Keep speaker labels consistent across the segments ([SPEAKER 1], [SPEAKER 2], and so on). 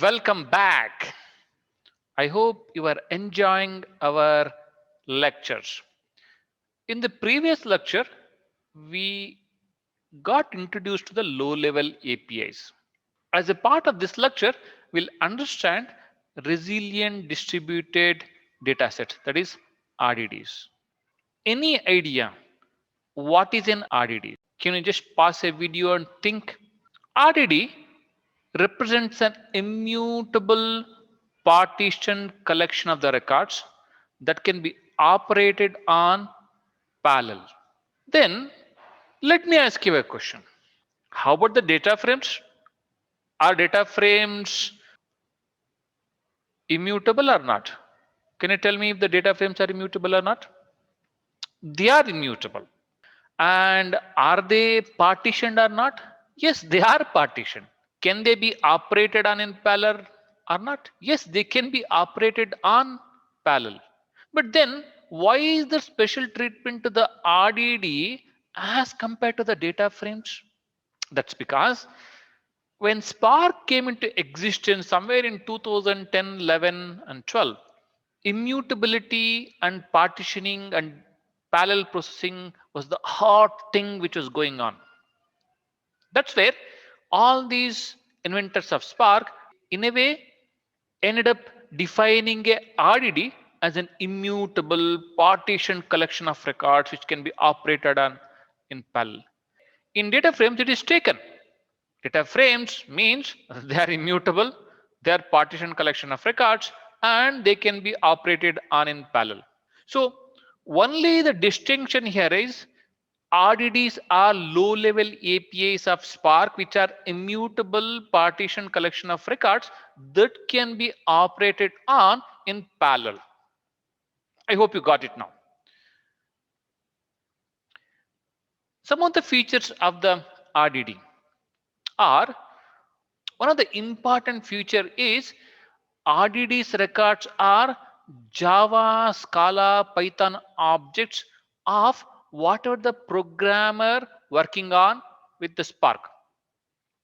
[SPEAKER 1] Welcome back. I hope you are enjoying our lectures. In the previous lecture, we got introduced to the low level APIs. As a part of this lecture, we'll understand resilient distributed datasets, that is RDDs. Any idea what is an RDD? Can you just pause a video and think? RDD represents an immutable partition collection of the records that can be operated on parallel. Then let me ask you a question. How about the data frames? Are data frames immutable or not? Can you tell me if the data frames are immutable or not? They are immutable. And are they partitioned or not? Yes, they are partitioned. Can they be operated on in parallel or not? Yes, they can be operated on parallel. But then why is there special treatment to the RDD as compared to the data frames? That's because when Spark came into existence somewhere in 2010, 11, and 12, immutability and partitioning and parallel processing was the hot thing which was going on. That's where all these inventors of Spark, in a way, ended up defining a RDD as an immutable partition collection of records which can be operated on in parallel. In data frames, it is taken. Data frames means they are immutable, they are partition collection of records, and they can be operated on in parallel. So only the distinction here is RDDs are low-level APIs of Spark, which are immutable partition collection of records that can be operated on in parallel. I hope you got it now. Some of the features of the RDD are, one of the important feature is RDD's records are Java, Scala, Python objects of whatever the programmer working on with the Spark.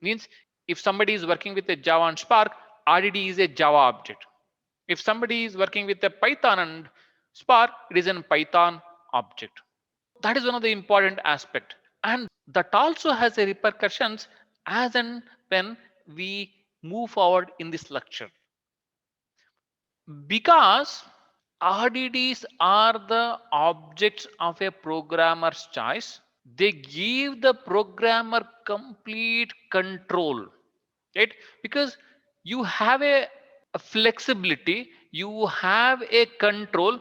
[SPEAKER 1] Means if somebody is working with a Java and Spark, RDD is a Java object. If somebody is working with a Python and Spark, it is a Python object. That is one of the important aspect, and that also has a repercussions as and when we move forward in this lecture. Because RDDs are the objects of a programmer's choice, they give the programmer complete control, right? Because you have a flexibility, you have a control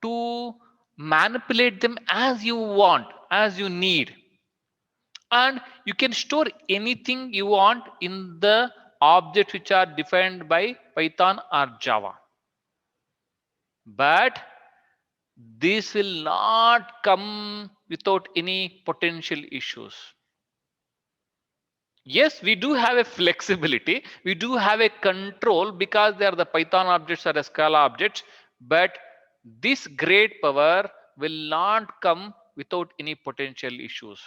[SPEAKER 1] to manipulate them as you want, as you need, and you can store anything you want in the objects which are defined by Python or Java. But this will not come without any potential issues. Yes, we do have a flexibility, we do have a control because they are the Python objects or the Scala objects, but this great power will not come without any potential issues.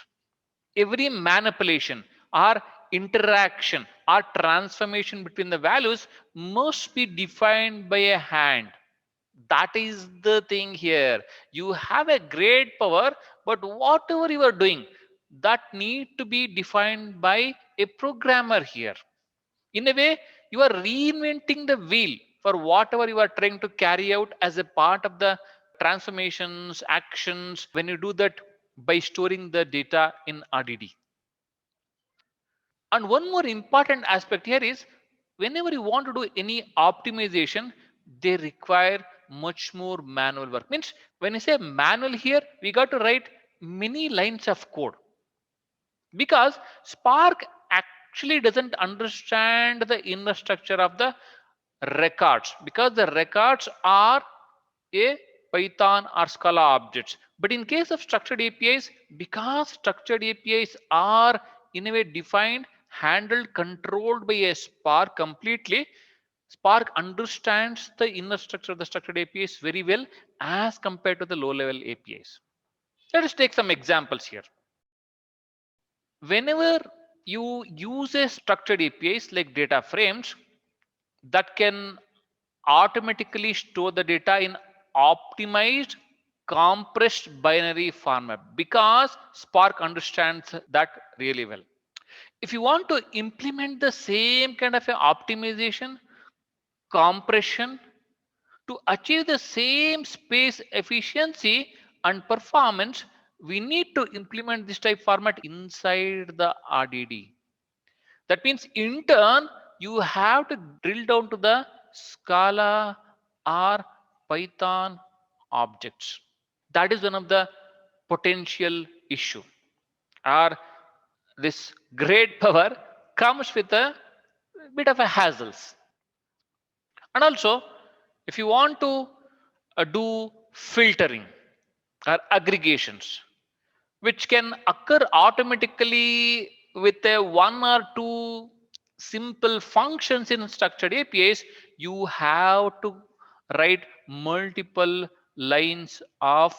[SPEAKER 1] Every manipulation or interaction or transformation between the values must be defined by a hand. That is the thing here. You have a great power, but whatever you are doing, that need to be defined by a programmer here. In a way, you are reinventing the wheel for whatever you are trying to carry out as a part of the transformations, actions, when you do that by storing the data in RDD. And one more important aspect here is, whenever you want to do any optimization, they require much more manual work. Means when you say manual here, we got to write many lines of code, because Spark actually doesn't understand the inner structure of the records, because the records are a Python or Scala objects. But in case of structured APIs, because structured APIs are in a way defined, handled, controlled by a Spark completely, Spark understands the inner structure of the structured APIs very well as compared to the low level APIs. Let us take some examples here. Whenever you use a structured APIs like data frames that can automatically store the data in optimized compressed binary format because Spark understands that really well. If you want to implement the same kind of a optimization, compression to achieve the same space efficiency and performance, we need to implement this type format inside the RDD. That means in turn, you have to drill down to the Scala or Python objects. That is one of the potential issue. Or this great power comes with a bit of a hassles. And also, if you want to do filtering or aggregations, which can occur automatically with a one or two simple functions in structured APIs, you have to write multiple lines of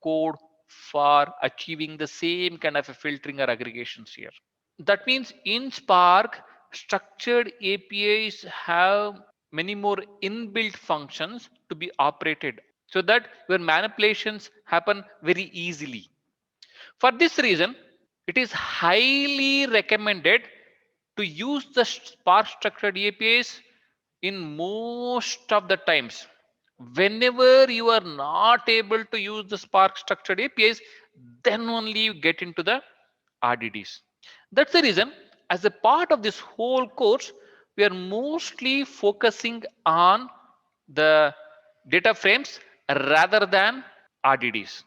[SPEAKER 1] code for achieving the same kind of a filtering or aggregations here. That means in Spark, structured APIs have many more inbuilt functions to be operated so that your manipulations happen very easily. For this reason, it is highly recommended to use the Spark structured APIs in most of the times. Whenever you are not able to use the Spark structured APIs, then only you get into the RDDs. That's the reason, as a part of this whole course, we are mostly focusing on the data frames rather than RDDs.